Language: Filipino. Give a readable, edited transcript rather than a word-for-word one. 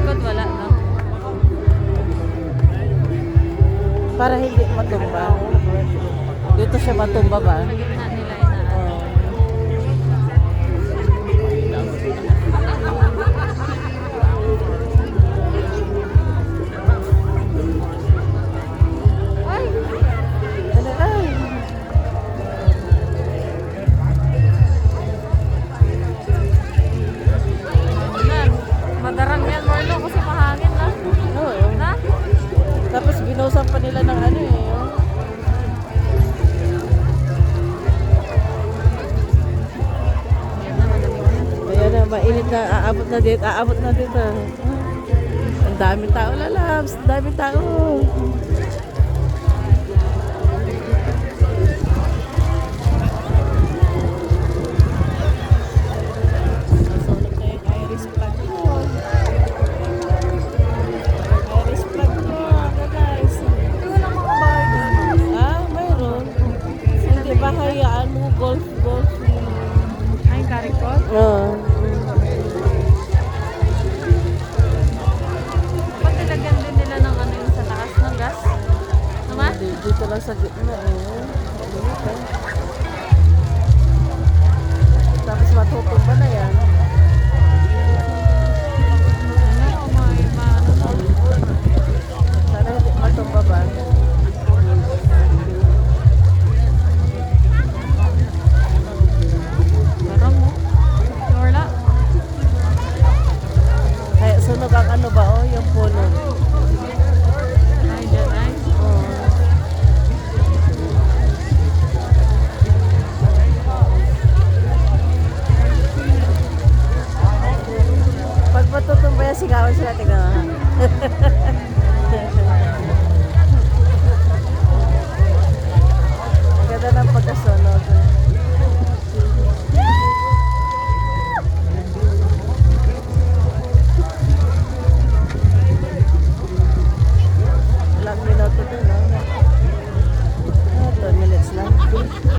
likod wala, no? Para hindi matumba. Dito siya matumba ba? Sa gitna nila ina. Oh. Ay! Ano ay? Yan. Madarang yan, Marlo, kasi mahangin na. Oo. Na? Tapos binusan pa nila ng ano eh. Oh. Yan na, malamig na. Ayan na, mainit na, aabot na dito, aabot na dito. Ang daming tao lalabs, ang daming tao. Nasunog na yung iris plug ko. Iris plug ko, guys. Hindi wala mga bahay dito. Ah, mayroon. Hindi ba hayaan mo golf. Ay, karikot? Oo. Dapat nilagyan din nila ng ano yung sa taas ng gas. Tama? Dito lang sa gitna eh. Dito. Tapos matutumba na yan. Ano, may maano no? Sana hindi matumba ba? Parang mo. Wala. Kaya sunog ang ano ba oh, yung puno. Ay, dyan ay. Oo. Pag matutumba yan, sigawan sila. Tingnan mo.